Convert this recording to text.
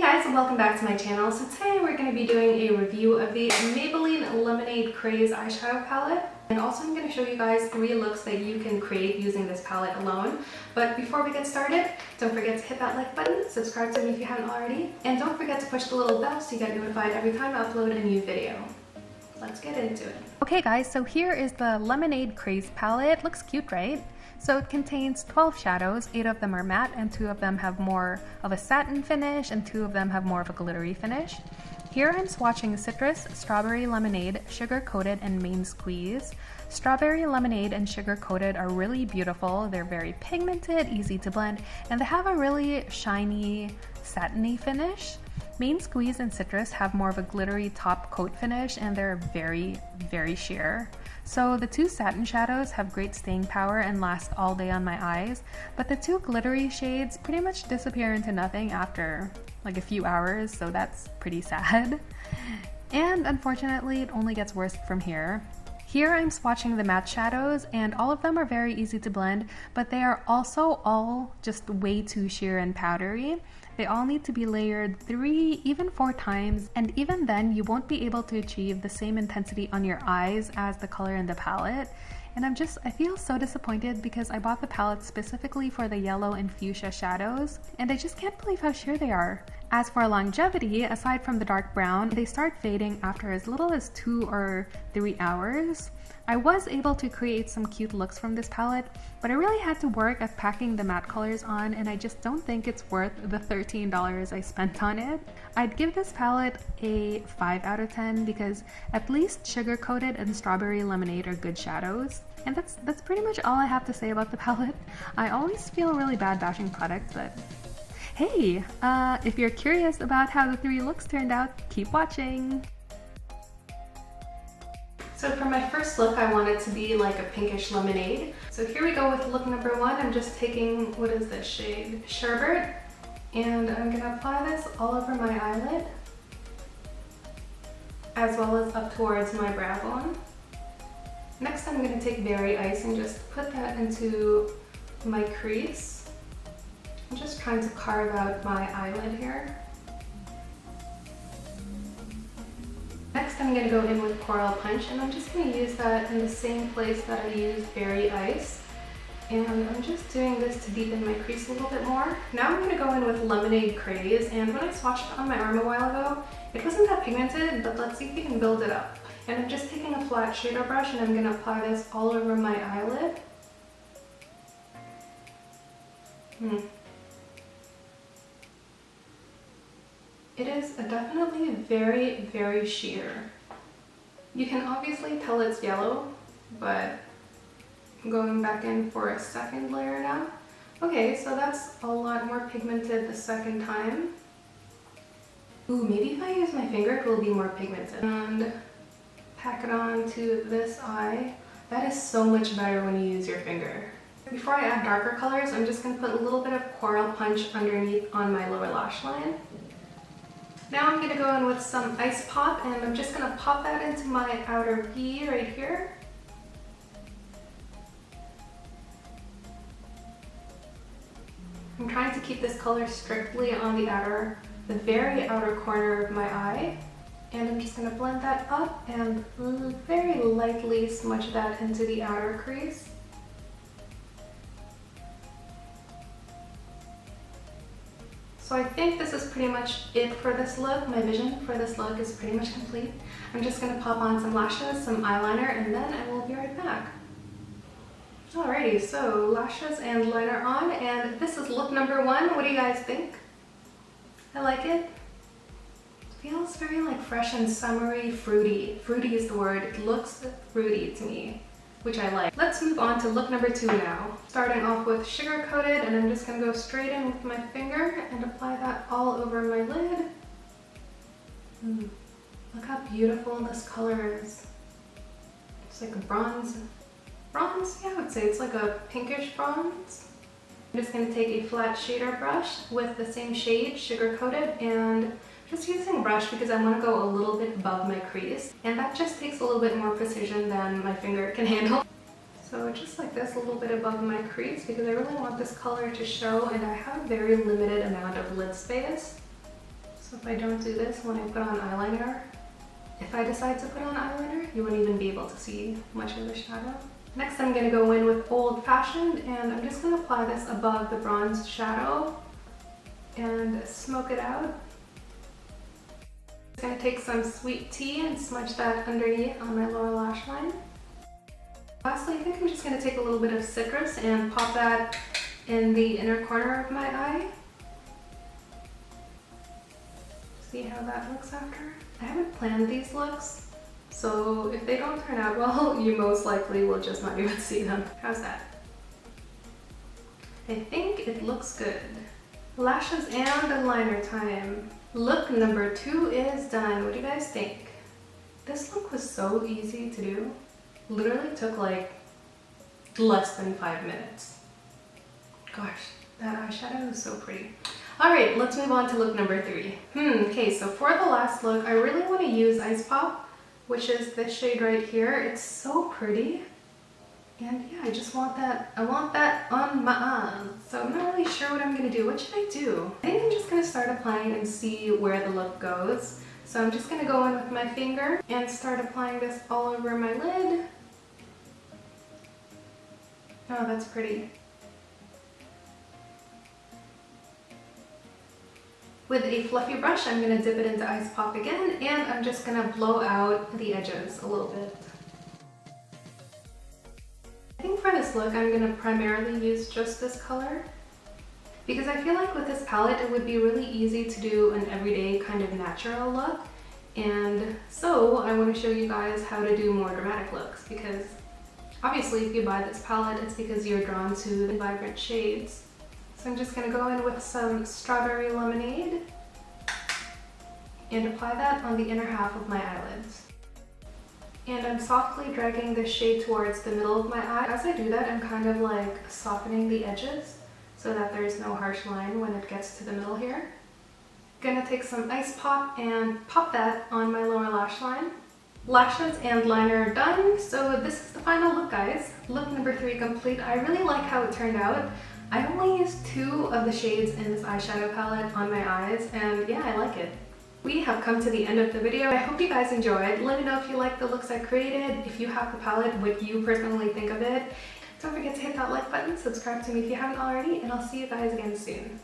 guys, and welcome back to my channel. So today we're going to be doing a review of the Maybelline Lemonade Craze eyeshadow palette. And also I'm going to show you guys 3 looks that you can create using this palette alone. But before we get started, don't forget to hit that like button, subscribe to me if you haven't already, and don't forget to push the little bell so you get notified every time I upload a new video. Let's get into it. Okay guys, so here is the Lemonade Craze palette. Looks cute, right? So it contains 12 shadows, 8 of them are matte and 2 of them have more of a satin finish and 2 of them have more of a glittery finish. Here I'm swatching Citrus, Strawberry Lemonade, Sugar Coated, and Main Squeeze. Strawberry Lemonade and Sugar Coated are really beautiful. They're very pigmented, easy to blend, and they have a really shiny, satiny finish. Main Squeeze and Citrus have more of a glittery top coat finish and they're very, very sheer. So the 2 satin shadows have great staying power and last all day on my eyes, but the 2 glittery shades pretty much disappear into nothing after like a few hours, so that's pretty sad. And unfortunately, it only gets worse from here. Here I'm swatching the matte shadows and all of them are very easy to blend, but they are also all just way too sheer and powdery. They all need to be layered 3, even 4 times, and even then you won't be able to achieve the same intensity on your eyes as the color in the palette. And I feel so disappointed because I bought the palette specifically for the yellow and fuchsia shadows, and I just can't believe how sheer they are. As for longevity, aside from the dark brown, they start fading after as little as 2 or 3 hours. I was able to create some cute looks from this palette, but I really had to work at packing the matte colors on, and I just don't think it's worth the $13 I spent on it. I'd give this palette a 5 out of 10 because at least Sugar Coated and Strawberry Lemonade are good shadows. And that's pretty much all I have to say about the palette. I always feel really bad bashing products, but hey, if you're curious about how the 3 looks turned out, keep watching! So for my first look, I want it to be like a pinkish lemonade. So here we go with look number 1. I'm just taking, what is this shade? Sherbet. And I'm gonna apply this all over my eyelid, as well as up towards my brow bone. Next, I'm gonna take Berry Ice and just put that into my crease. I'm just trying to carve out my eyelid here. Next, I'm going to go in with Coral Punch, and I'm just going to use that in the same place that I used Berry Ice. And I'm just doing this to deepen my crease a little bit more. Now I'm going to go in with Lemonade Craze, and when I swatched it on my arm a while ago, it wasn't that pigmented, but let's see if we can build it up. And I'm just taking a flat shader brush and I'm going to apply this all over my eyelid. It is definitely very, very sheer. You can obviously tell it's yellow, but I'm going back in for a second layer now. Okay, so that's a lot more pigmented the second time. Ooh, maybe if I use my finger, it will be more pigmented. And pack it on to this eye. That is so much better when you use your finger. Before I add darker colors, I'm just going to put a little bit of Coral Punch underneath on my lower lash line. Now I'm going to go in with some Ice Pop, and I'm just going to pop that into my outer V right here. I'm trying to keep this color strictly on the very outer corner of my eye. And I'm just going to blend that up and very lightly smudge that into the outer crease. So I think this is pretty much it for this look. My vision for this look is pretty much complete. I'm just going to pop on some lashes, some eyeliner, and then I will be right back. Alrighty, so lashes and liner on, and this is look number 1. What do you guys think? I like it. It feels very like fresh and summery, fruity. Fruity is the word. It looks fruity to me, which I like. Let's move on to look number 2 now. Starting off with Sugar Coated, and I'm just going to go straight in with my finger and apply that all over my lid. Look how beautiful this color is. It's like a bronze. Bronze? Yeah, I would say it's like a pinkish bronze. I'm just going to take a flat shader brush with the same shade, Sugar Coated, and just using a brush because I want to go a little bit above my crease, and that just takes a little bit more precision than my finger can handle. So just like this, a little bit above my crease because I really want this color to show, and I have a very limited amount of lid space. So if I don't do this when I put on eyeliner, if I decide to put on eyeliner, you wouldn't even be able to see much of the shadow. Next I'm going to go in with Old Fashioned, and I'm just going to apply this above the bronze shadow and smoke it out. I'm going to take some Sweet Tea and smudge that underneath on my lower lash line. Lastly, I think I'm just going to take a little bit of Citrus and pop that in the inner corner of my eye. See how that looks after? I haven't planned these looks, so if they don't turn out well, you most likely will just not even see them. How's that? I think it looks good. Lashes and liner time. Look number 2 is done. What do you guys think? This look was so easy to do. Literally took like less than 5 minutes. Gosh, that eyeshadow is so pretty. Alright, let's move on to look number 3. Okay, so for the last look, I really want to use Ice Pop, which is this shade right here. It's so pretty. And yeah, I just want that, I want that on my eyes. So I'm not really sure what I'm going to do. What should I do? I think I'm just going to start applying and see where the look goes. So I'm just going to go in with my finger and start applying this all over my lid. Oh, that's pretty. With a fluffy brush, I'm going to dip it into Ice Pop again, and I'm just going to blow out the edges a little bit. I think for this look, I'm going to primarily use just this color, because I feel like with this palette, it would be really easy to do an everyday kind of natural look. And so I want to show you guys how to do more dramatic looks, because obviously if you buy this palette, it's because you're drawn to the vibrant shades. So I'm just going to go in with some Strawberry Lemonade and apply that on the inner half of my eyelids. And I'm softly dragging this shade towards the middle of my eye. As I do that, I'm kind of like softening the edges so that there's no harsh line when it gets to the middle here. Gonna take some Ice Pop and pop that on my lower lash line. Lashes and liner done, so this is the final look, guys. Look number 3 complete. I really like how it turned out. I only used 2 of the shades in this eyeshadow palette on my eyes, and yeah, I like it. We have come to the end of the video. I hope you guys enjoyed. Let me know if you like the looks I created, if you have the palette, what you personally think of it. Don't forget to hit that like button, subscribe to me if you haven't already, and I'll see you guys again soon.